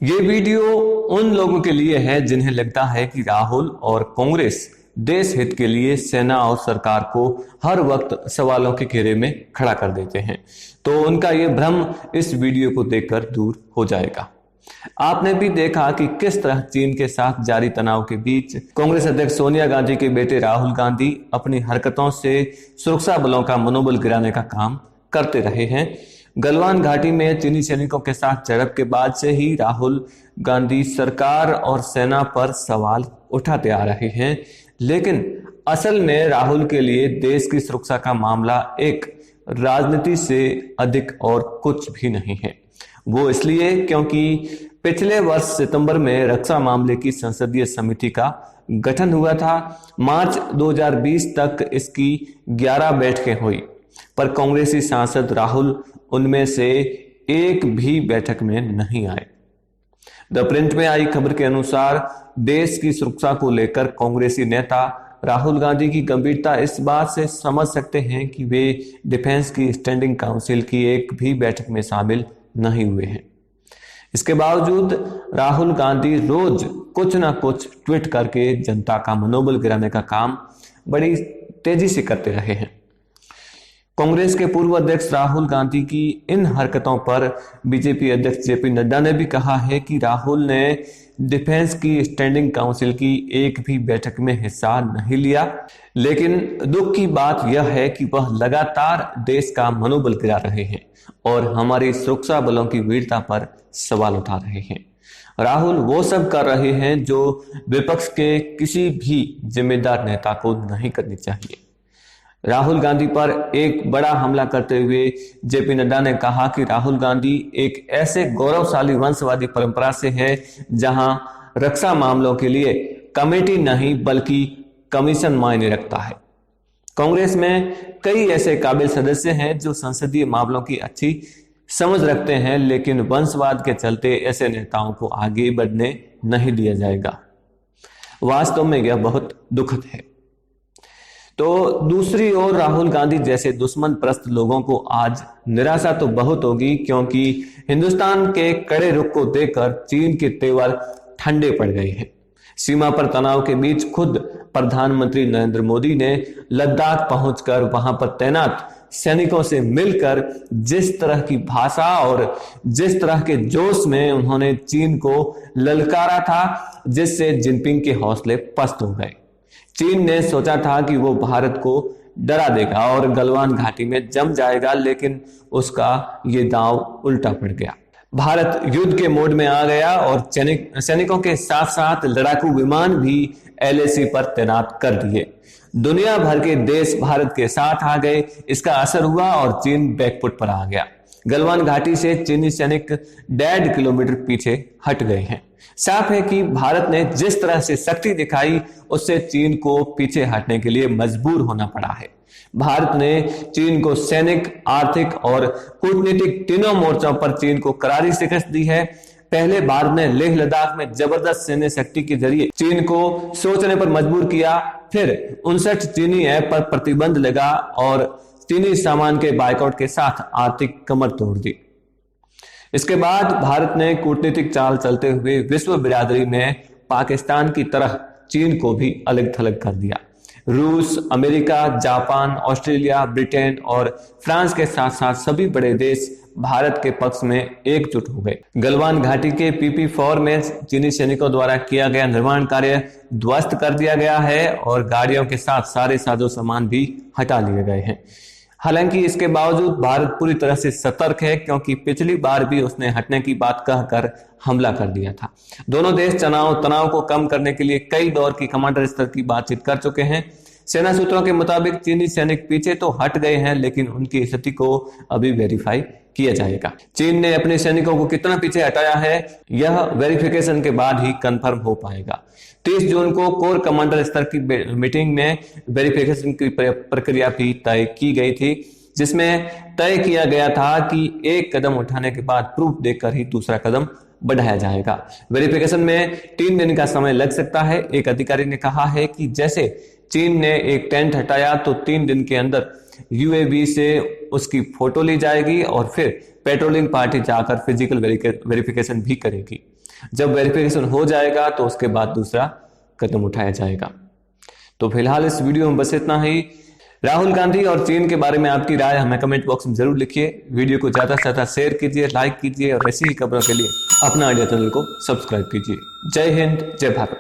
ये वीडियो उन लोगों के लिए है जिन्हें लगता है कि राहुल और कांग्रेस देश हित के लिए सेना और सरकार को हर वक्त सवालों के घेरे में खड़ा कर देते हैं, तो उनका ये भ्रम इस वीडियो को देखकर दूर हो जाएगा। आपने भी देखा कि किस तरह चीन के साथ जारी तनाव के बीच कांग्रेस अध्यक्ष सोनिया गांधी के बेटे राहुल गांधी अपनी हरकतों से सुरक्षा बलों का मनोबल गिराने का काम करते रहे हैं। गलवान घाटी में चीनी सैनिकों के साथ झड़प के बाद से ही राहुल गांधी सरकार और सेना पर सवाल उठाते आ रहे हैं, लेकिन असल में राहुल के लिए देश की सुरक्षा का मामला एक राजनीति से अधिक और कुछ भी नहीं है। वो इसलिए क्योंकि पिछले वर्ष सितंबर में रक्षा मामले की संसदीय समिति का गठन हुआ था। मार्च 2020 तक इसकी 11 बैठकें हुई, पर कांग्रेसी सांसद राहुल उनमें से एक भी बैठक में नहीं आए। द प्रिंट में आई खबर के अनुसार देश की सुरक्षा को लेकर कांग्रेसी नेता राहुल गांधी की गंभीरता इस बात से समझ सकते हैं कि वे डिफेंस की स्टैंडिंग काउंसिल की एक भी बैठक में शामिल नहीं हुए हैं। इसके बावजूद राहुल गांधी रोज कुछ ना कुछ ट्वीट करके जनता का मनोबल गिराने का काम बड़ी तेजी से करते रहे हैं। कांग्रेस के पूर्व अध्यक्ष राहुल गांधी की इन हरकतों पर बीजेपी अध्यक्ष जेपी नड्डा ने भी कहा है कि राहुल ने डिफेंस की स्टैंडिंग काउंसिल की एक भी बैठक में हिस्सा नहीं लिया, लेकिन दुख की बात यह है कि वह लगातार देश का मनोबल गिरा रहे हैं और हमारी सुरक्षा बलों की वीरता पर सवाल उठा रहे हैं। राहुल वो सब कर रहे हैं जो विपक्ष के किसी भी जिम्मेदार नेता को नहीं करनी चाहिए। राहुल गांधी पर एक बड़ा हमला करते हुए जेपी नड्डा ने कहा कि राहुल गांधी एक ऐसे गौरवशाली वंशवादी परंपरा से है जहां रक्षा मामलों के लिए कमेटी नहीं बल्कि कमीशन मायने रखता है। कांग्रेस में कई ऐसे काबिल सदस्य हैं जो संसदीय मामलों की अच्छी समझ रखते हैं, लेकिन वंशवाद के चलते ऐसे नेताओं को आगे बढ़ने नहीं दिया जाएगा। वास्तव में यह बहुत दुखद है। तो दूसरी ओर राहुल गांधी जैसे दुश्मन प्रस्त लोगों को आज निराशा तो बहुत होगी, क्योंकि हिंदुस्तान के कड़े रुख को देखकर चीन के तेवर ठंडे पड़ गए हैं। सीमा पर तनाव के बीच खुद प्रधानमंत्री नरेंद्र मोदी ने लद्दाख पहुंचकर वहां पर तैनात सैनिकों से मिलकर जिस तरह की भाषा और जिस तरह के जोश में उन्होंने चीन को ललकारा था, जिससे जिनपिंग के हौसले पस्त हो गए। चीन ने सोचा था कि वो भारत को डरा देगा और गलवान घाटी में जम जाएगा, लेकिन उसका ये दांव उल्टा पड़ गया। भारत युद्ध के मोड में आ गया और सैनिकों के साथ साथ लड़ाकू विमान भी एलएसी पर तैनात कर दिए। दुनिया भर के देश भारत के साथ आ गए। इसका असर हुआ और चीन बैकफुट पर आ गया। गलवान घाटी से चीनी सैनिक 1.5 किलोमीटर पीछे हट गए हैं। साफ है कि भारत ने जिस तरह से शक्ति दिखाई, उससे चीन को पीछे हटने के लिए मजबूर होना पड़ा है। भारत ने चीन को सैनिक, आर्थिक और कूटनीतिक तीनों मोर्चों पर चीन को करारी शिकस्त दी है। पहले भारत ने लेह लद्दाख में जबरदस्त सैन्य शक्ति के जरिए चीन को सोचने पर मजबूर किया। फिर 59 चीनी ऐप पर प्रतिबंध लगा और चीनी सामान के बायकॉट के साथ आर्थिक कमर तोड़ दी। इसके बाद भारत ने कूटनीतिक चाल चलते हुए विश्व बिरादरी में पाकिस्तान की तरह चीन को भी अलग थलग कर दिया। रूस, अमेरिका, जापान, ऑस्ट्रेलिया, ब्रिटेन और फ्रांस के साथ साथ सभी बड़े देश भारत के पक्ष में एकजुट हो गए। गलवान घाटी के PP4 में चीनी सैनिकों द्वारा किया गया निर्माण कार्य ध्वस्त कर दिया गया है और गाड़ियों के साथ सारे साजो सामान भी हटा लिए गए हैं। हालांकि इसके बावजूद भारत पूरी तरह से सतर्क है, क्योंकि पिछली बार भी उसने हटने की बात कहकर हमला कर दिया था। दोनों देश तनाव को कम करने के लिए कई दौर की कमांडर स्तर की बातचीत कर चुके हैं। सेना सूत्रों के मुताबिक चीनी सैनिक पीछे तो हट गए हैं, लेकिन उनकी स्थिति को अभी वेरीफाई किया जाएगा। चीन ने अपने सैनिकों को कितना पीछे हटाया है, यह वेरिफिकेशन के बाद ही कंफर्म हो पाएगा। 30 जून को कोर कमांडर स्तर की मीटिंग में वेरिफिकेशन की प्रक्रिया भी तय की गई थी, जिसमें तय किया गया था कि एक कदम उठाने के बाद प्रूफ देकर ही दूसरा कदम बढ़ाया जाएगा। वेरिफिकेशन में 3 दिन का समय लग सकता है। एक अधिकारी ने कहा है कि जैसे चीन ने एक टेंट हटाया तो 3 दिन के अंदर यूएवी से उसकी फोटो ली जाएगी और फिर पेट्रोलिंग पार्टी जाकर फिजिकल वेरिफिकेशन भी करेगी। जब वेरिफिकेशन हो जाएगा तो उसके बाद दूसरा कदम उठाया जाएगा। तो फिलहाल इस वीडियो में बस इतना ही। राहुल गांधी और चीन के बारे में आपकी राय हमें कमेंट बॉक्स में जरूर लिखिए। वीडियो को ज्यादा से ज्यादा शेयर कीजिए, लाइक कीजिए और ऐसी ही खबरों के लिए अपना इंडिया चैनल को सब्सक्राइब कीजिए। जय हिंद, जय भारत।